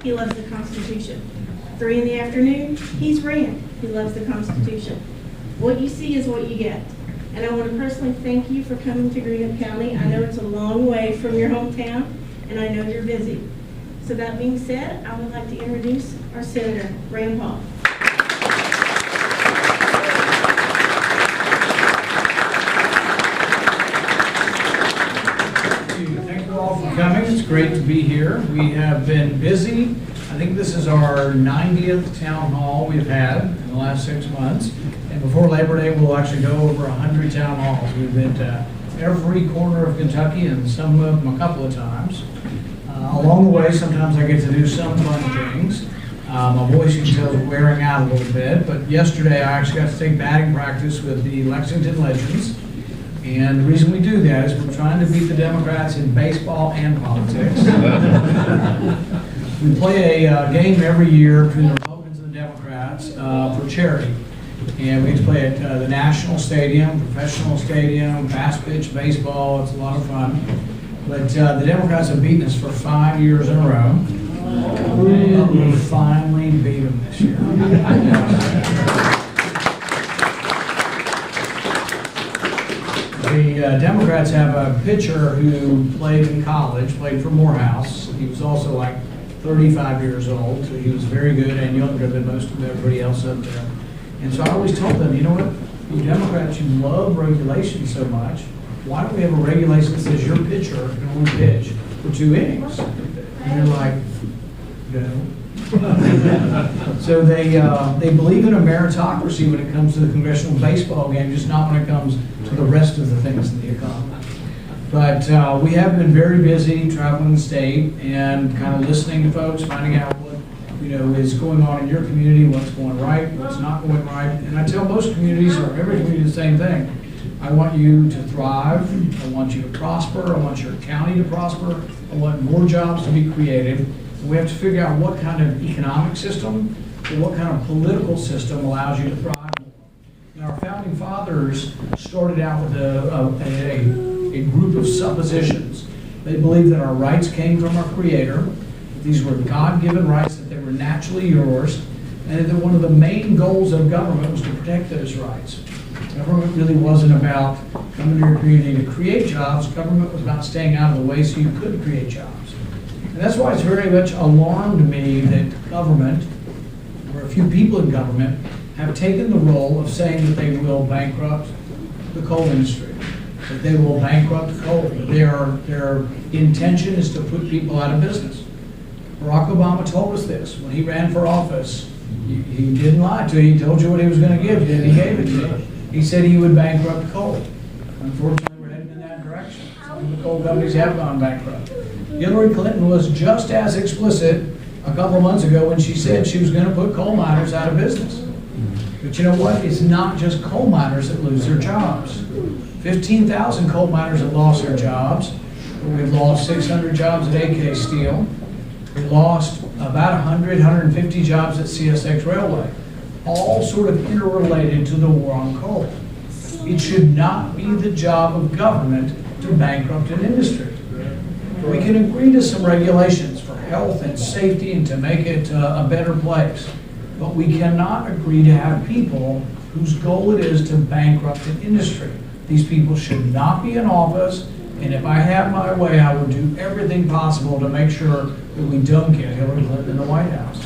He loves the Constitution. 3 in the afternoon, he's ran. He loves the Constitution. What you see is what you get. And I want to personally thank you for coming to Greenup County. I know it's a long way from your hometown, and I know you're busy. So that being said, I would like to introduce our Senator, Rand Paul. Thank you all for coming. It's great to be here. We have been busy. I think this is our 90th town hall we've had in the last 6 months. And before Labor Day, we'll actually go over 100 town halls. We've been to every corner of Kentucky and some of them a couple of times. Along the way, sometimes I get to do some fun things. My voice you can tell is wearing out a little bit, but yesterday I actually got to take batting practice with the Lexington Legends. And the reason we do that is we're trying to beat the Democrats in baseball and politics. We play a game every year between the Republicans and the Democrats for charity. And we get to play at the National Stadium, professional stadium, fast pitch baseball. It's a lot of fun. But the Democrats have beaten us for 5 years in a row. We finally beat them this year. The Democrats have a pitcher who played in college, played for Morehouse. He was also like 35 years old, so he was very good and younger than most of everybody else up there. And so I always told them, you know what, you Democrats, you love regulation so much. Why don't we have a regulation that says your pitcher can only pitch for 2 innings? And they're like, no. So they believe in a meritocracy when it comes to the congressional baseball game, just not when it comes to the rest of the things in the economy. But we have been very busy traveling the state and kind of listening to folks, finding out what is going on in your community, what's going right, what's not going right. And I tell most communities, or every community, the same thing. I want you to thrive. I want you to prosper. I want your county to prosper. I want more jobs to be created. And we have to figure out what kind of economic system or what kind of political system allows you to thrive. Now, our founding fathers started out with a group of suppositions. They believed that our rights came from our Creator. These were God-given rights, that they were naturally yours, and that one of the main goals of government was to protect those rights. Government really wasn't about coming to your community to create jobs. Government was about staying out of the way so you could create jobs. And that's why it's very much alarmed me that government, or a few people in government, have taken the role of saying that they will bankrupt the coal industry, that they will bankrupt coal. Their intention is to put people out of business. Barack Obama told us this when he ran for office. He didn't lie to you. He told you what he was going to give you, and he gave it to you. He said he would bankrupt coal. Unfortunately, we're heading in that direction. Some of the coal companies have gone bankrupt. Hillary Clinton was just as explicit a couple of months ago when she said she was going to put coal miners out of business. But you know what? It's not just coal miners that lose their jobs. 15,000 coal miners have lost their jobs. We've lost 600 jobs at AK Steel. We lost about 150 jobs at CSX Railway, all sort of interrelated to the war on coal. It should not be the job of government to bankrupt an industry. We can agree to some regulations for health and safety and to make it a better place, but we cannot agree to have people whose goal it is to bankrupt an industry. These people should not be in office. And if I had my way, I would do everything possible to make sure that we don't get Hillary Clinton in the White House.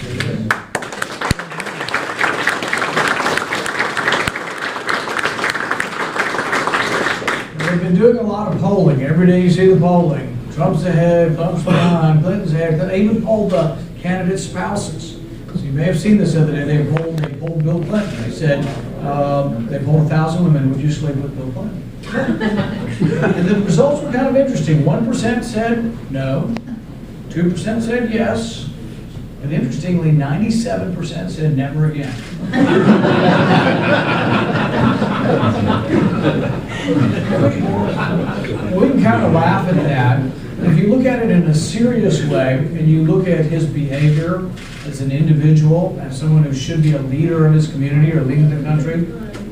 We've been doing a lot of polling. Every day you see the polling. Trump's ahead, Trump's behind, Clinton's ahead. They even polled the candidates' spouses. So you may have seen this the other day. They polled Bill Clinton. They said, they polled 1,000 women. Would you sleep with Bill Clinton? And the results were kind of interesting. 1% said no, 2% said yes, and interestingly, 97% said never again. We can kind of laugh at that. If you look at it in a serious way, and you look at his behavior as an individual, as someone who should be a leader of his community or leading the country,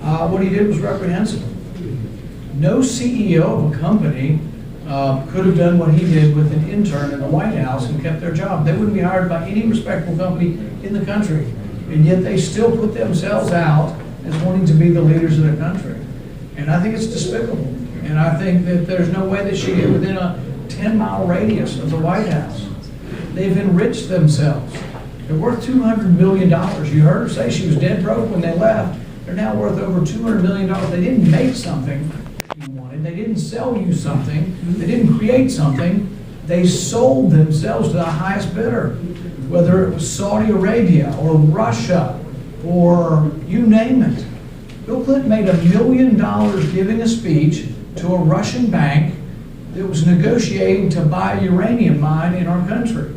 what he did was reprehensible. No CEO of a company could have done what he did with an intern in the White House and kept their job. They wouldn't be hired by any respectable company in the country. And yet they still put themselves out as wanting to be the leaders of the country. And I think it's despicable. And I think that there's no way they should get within a 10-mile radius of the White House. They've enriched themselves. They're worth $200 million. You heard her say she was dead broke when they left. They're now worth over $200 million. They didn't make something you wanted. They didn't sell you something. They didn't create something. They sold themselves to the highest bidder, whether it was Saudi Arabia or Russia or you name it. Bill Clinton made $1 million giving a speech to a Russian bank that was negotiating to buy a uranium mine in our country.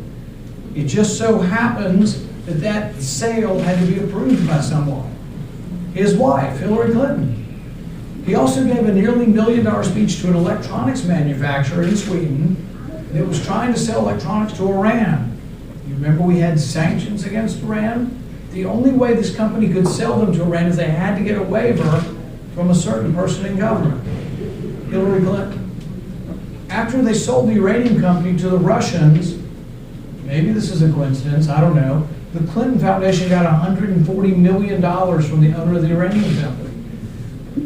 It just so happens that that sale had to be approved by someone. His wife, Hillary Clinton. He also gave a nearly $1 million speech to an electronics manufacturer in Sweden that was trying to sell electronics to Iran. You remember we had sanctions against Iran? The only way this company could sell them to Iran is they had to get a waiver from a certain person in government, Hillary Clinton. After they sold the uranium company to the Russians, maybe this is a coincidence, I don't know, the Clinton Foundation got $140 million from the owner of the uranium company.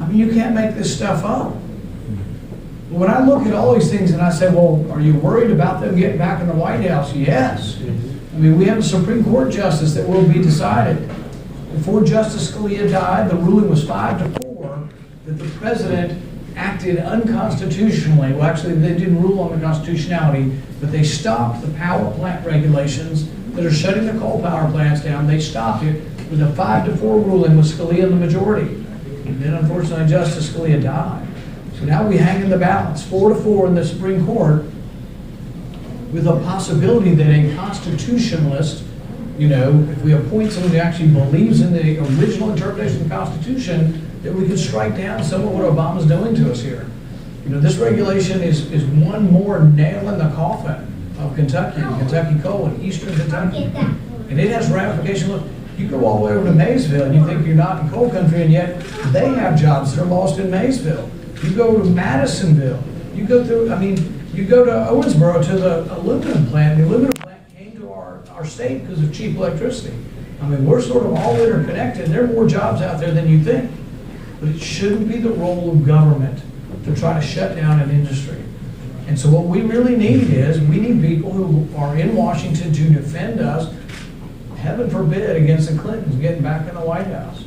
I mean, you can't make this stuff up. But when I look at all these things and I say, well, are you worried about them getting back in the White House? Yes. I mean, we have a Supreme Court justice that will be decided. Before Justice Scalia died, the ruling was 5-4 that the president acted unconstitutionally. Well, actually, they didn't rule on the constitutionality, but they stopped the power plant regulations that are shutting the coal power plants down. They stopped it with a 5-4 ruling with Scalia in the majority. And then, unfortunately, Justice Scalia died. So now we hang in the balance, 4-4 in the Supreme Court, with a possibility that a constitutionalist, you know, if we appoint someone who actually believes in the original interpretation of the Constitution, that we could strike down some of what Obama's doing to us here. You know, this regulation is one more nail in the coffin of Kentucky, Kentucky coal, and eastern Kentucky. And it has ramifications. Look, you go all the way over to Maysville and you think you're not in coal country, and yet they have jobs that are lost in Maysville. You go to Madisonville, you go through, I mean, you go to Owensboro to the aluminum plant. The aluminum plant came to our state because of cheap electricity. I mean, we're sort of all interconnected. There are more jobs out there than you think. But it shouldn't be the role of government to try to shut down an industry. And so what we really need is, we need people who are in Washington to defend us, heaven forbid, against the Clintons getting back in the White House.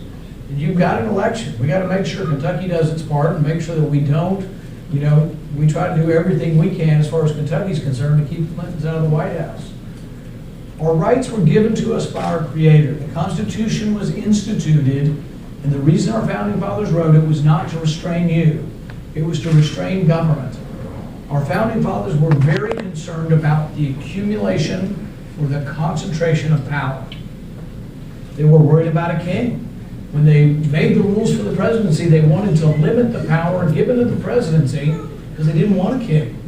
And you've got an election. We got to make sure Kentucky does its part and make sure that we don't, you know, we try to do everything we can as far as Kentucky's concerned to keep the Clintons out of the White House. Our rights were given to us by our Creator. The Constitution was instituted, and the reason our Founding Fathers wrote it was not to restrain you. It was to restrain government. Our Founding Fathers were very concerned about the accumulation or the concentration of power. They were worried about a king. When they made the rules for the presidency, they wanted to limit the power given to the presidency because they didn't want a king.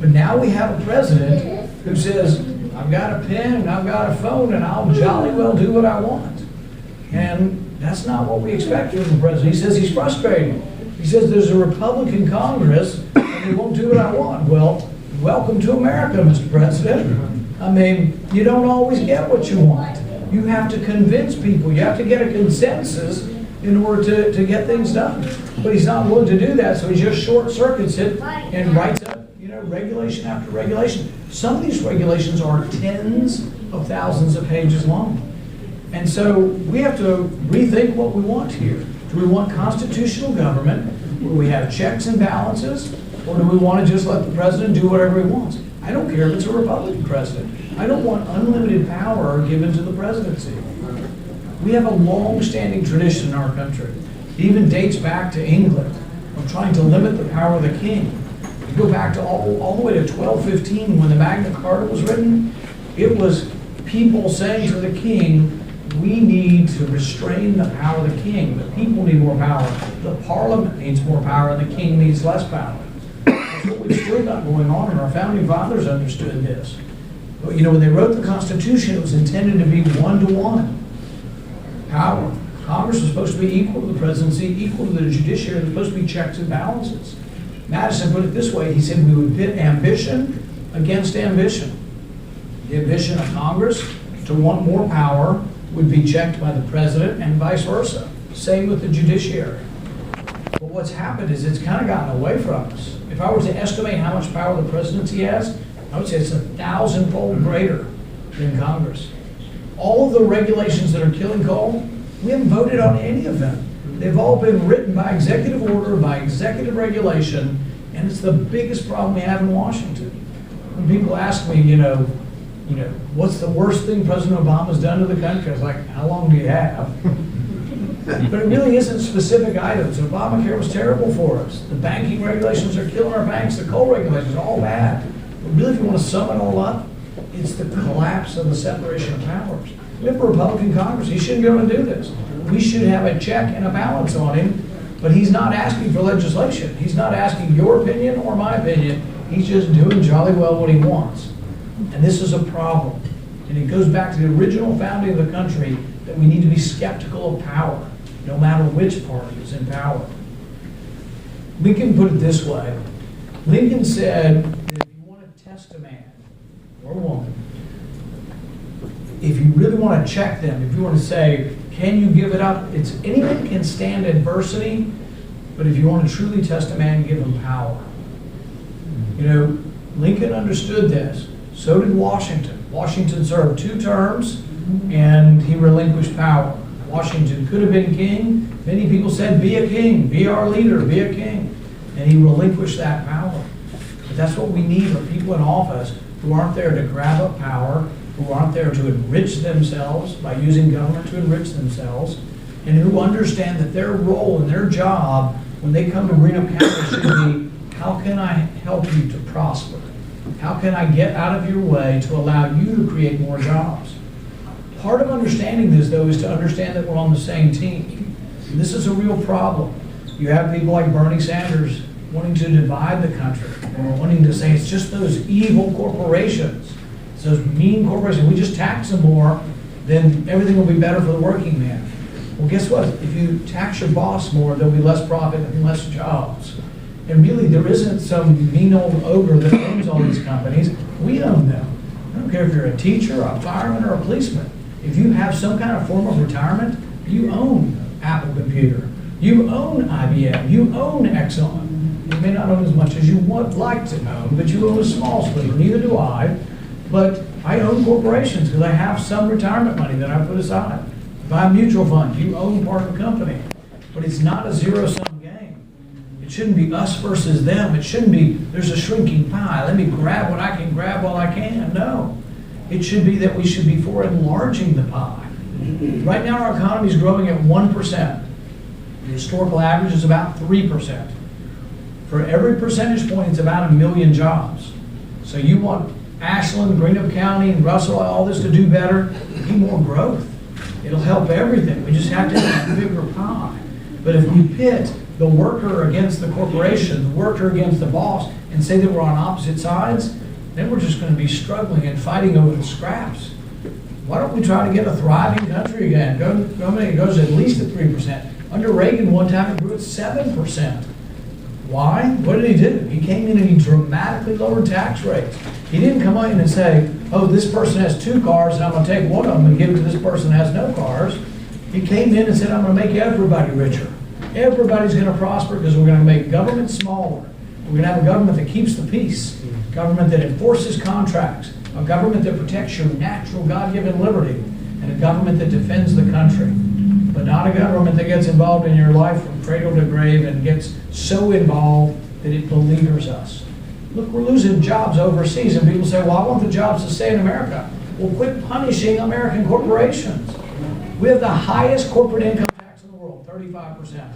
But now we have a president who says, I've got a pen and I've got a phone and I'll jolly well do what I want. And that's not what we expect from the president. He says he's frustrated. He says there's a Republican Congress and they won't do what I want. Well, welcome to America, Mr. President. I mean, you don't always get what you want. You have to convince people. You have to get a consensus in order to get things done. But he's not willing to do that, so he just short circuits it and writes up, you know, regulation after regulation. Some of these regulations are tens of thousands of pages long. And so we have to rethink what we want here. Do we want constitutional government where we have checks and balances, or do we want to just let the president do whatever he wants? I don't care if it's a Republican president. I don't want unlimited power given to the presidency. We have a long-standing tradition in our country. It even dates back to England of trying to limit the power of the king. You go back to all the way to 1215 when the Magna Carta was written. It was people saying to the king, we need to restrain the power of the king. The people need more power. The parliament needs more power, and the king needs less power. That's what we've still got going on, and our founding fathers understood this. But, you know, when they wrote the Constitution, it was intended to be one-to-one power. Congress was supposed to be equal to the presidency, equal to the judiciary. There's supposed to be checks and balances. Madison put it this way, he said we would pit ambition against ambition. The ambition of Congress to want more power would be checked by the president and vice versa. Same with the judiciary. But what's happened is it's kind of gotten away from us. If I were to estimate how much power the presidency has, I would say it's 1,000-fold greater than Congress. All of the regulations that are killing coal, we haven't voted on any of them. They've all been written by executive order, by executive regulation, and it's the biggest problem we have in Washington. When people ask me, what's the worst thing President Obama's done to the country? I was like, how long do you have? But it really isn't specific items. Obamacare was terrible for us. The banking regulations are killing our banks. The coal regulations are all bad. But really, if you want to sum it all up, it's the collapse of the separation of powers. We have a Republican Congress. He shouldn't go and do this. We should have a check and a balance on him, but he's not asking for legislation. He's not asking your opinion or my opinion. He's just doing jolly well what he wants. And this is a problem. And it goes back to the original founding of the country that we need to be skeptical of power, no matter which party is in power. Lincoln put it this way. Lincoln said that if you want to test a man or a woman, if you really want to check them, if you want to say, can you give it up? It's anyone can stand adversity, but if you want to truly test a man, give him power. Lincoln understood this. So did Washington. Washington served 2 terms, and he relinquished power. Washington could have been king. Many people said, be a king, be our leader, be a king. And he relinquished that power. But that's what we need are people in office who aren't there to grab up power, who aren't there to enrich themselves by using government to enrich themselves, and who understand that their role and their job when they come to Greenup County should be, how can I help you to prosper? How can I get out of your way to allow you to create more jobs? Part of understanding this, though, is to understand that we're on the same team. This is a real problem. You have people like Bernie Sanders wanting to divide the country, or wanting to say it's just those evil corporations. It's those mean corporations. We just tax them more, then everything will be better for the working man. Well, guess what? If you tax your boss more, there'll be less profit and less jobs. And really, there isn't some mean old ogre that owns all these companies. We own them. I don't care if you're a teacher, a fireman, or a policeman. If you have some kind of form of retirement, you own Apple Computer. You own IBM. You own Exxon. You may not own as much as you would like to own, but you own a small sliver. Neither do I. But I own corporations because I have some retirement money that I put aside. If I have a mutual fund, you own part of the company. But it's not a zero-sum game. It shouldn't be us versus them. It shouldn't be, there's a shrinking pie. Let me grab what I can grab while I can. No. It should be that we should be for enlarging the pie. Right now our economy is growing at 1%. The historical average is about 3%. For every percentage point, it's about 1 million jobs. So you want Ashland, Greenup County, and Russell, all this to do better, we need more growth. It'll help everything. We just have to have a bigger pie. But if we pit the worker against the corporation, the worker against the boss, and say that we're on opposite sides, then we're just going to be struggling and fighting over the scraps. Why don't we try to get a thriving country again? Government goes at least at 3%. Under Reagan, one time it grew at 7%. Why? What did he do? He came in and he dramatically lowered tax rates. He didn't come in and say, oh, this person has 2 cars and I'm going to take one of them and give it to this person that has no cars. He came in and said, I'm going to make everybody richer. Everybody's going to prosper because we're going to make government smaller. We're going to have a government that keeps the peace, a government that enforces contracts, a government that protects your natural God-given liberty, and a government that defends the country. But not a government that gets involved in your life from cradle to grave and gets so involved that it beleaguers us. Look, we're losing jobs overseas, and people say, well, I want the jobs to stay in America. Well, quit punishing American corporations. We have the highest corporate income tax in the world, 35%.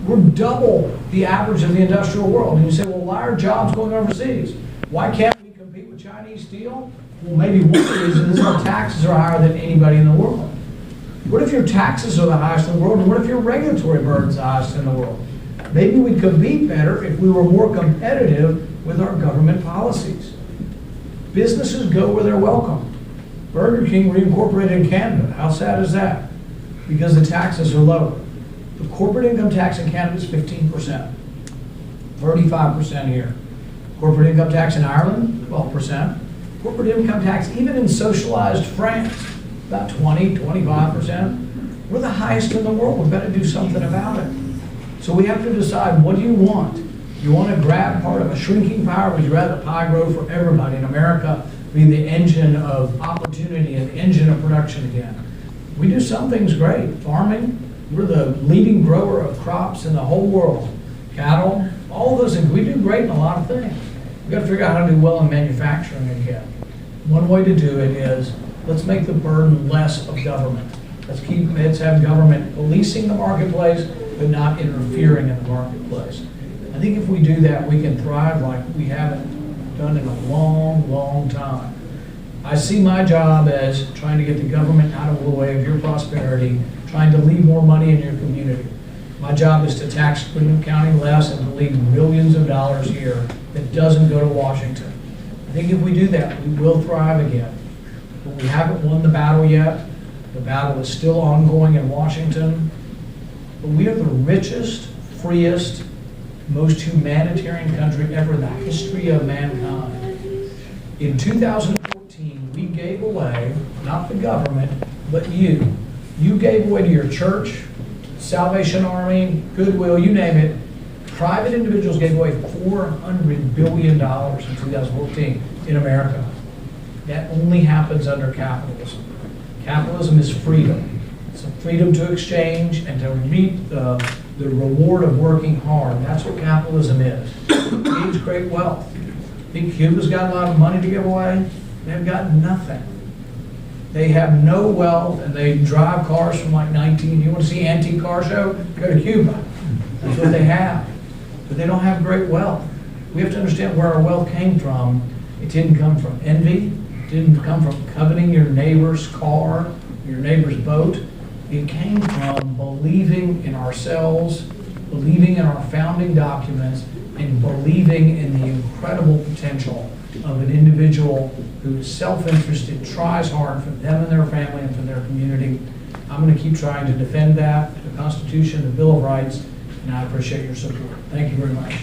We're double the average of the industrial world. And you say, well, why are jobs going overseas? Why can't we compete with Chinese steel? Well, maybe one of the reasons is our taxes are higher than anybody in the world. What if your taxes are the highest in the world, and what if your regulatory burden's the highest in the world? Maybe we'd compete better if we were more competitive with our government policies. Businesses go where they're welcome. Burger King reincorporated in Canada. How sad is that? Because the taxes are lower. The corporate income tax in Canada is 15%. 35% here. Corporate income tax in Ireland, 12%. Corporate income tax even in socialized France, about 20, 25%. We're the highest in the world. We've got to do something about it. So we have to decide, what do you want? You want to grab part of a shrinking pie, or would you rather the pie grow for everybody in America, be the engine of opportunity and engine of production again? We do some things great. Farming, we're the leading grower of crops in the whole world. Cattle, all those things. We do great in a lot of things. We've got to figure out how to do well in manufacturing again. One way to do it is, let's make the burden less of government. Let's have government policing the marketplace, but not interfering in the marketplace. I think if we do that, we can thrive like we haven't done in a long, long time. I see my job as trying to get the government out of the way of your prosperity, trying to leave more money in your community. My job is to tax Greenup County less and to leave millions of dollars here that doesn't go to Washington. I think if we do that, we will thrive again. But we haven't won the battle yet. The battle is still ongoing in Washington. But we are the richest, freest, most humanitarian country ever in the history of mankind. In 2014, we gave away, not the government, but you. You gave away to your church, Salvation Army, Goodwill, you name it. Private individuals gave away $400 billion in 2014 in America. That only happens under capitalism. Capitalism is freedom. It's a freedom to exchange and to reap the reward of working hard. That's what capitalism is. It means great wealth. I think Cuba's got a lot of money to give away. They've got nothing. They have no wealth, and they drive cars from like 19. You want to see an antique car show? Go to Cuba. That's what they have. But they don't have great wealth. We have to understand where our wealth came from. It didn't come from envy. It didn't come from coveting your neighbor's car, your neighbor's boat. It came from believing in ourselves, believing in our founding documents, and believing in the incredible potential of an individual who is self-interested, tries hard for them and their family and for their community. I'm going to keep trying to defend that, the Constitution, the Bill of Rights, and I appreciate your support. Thank you very much.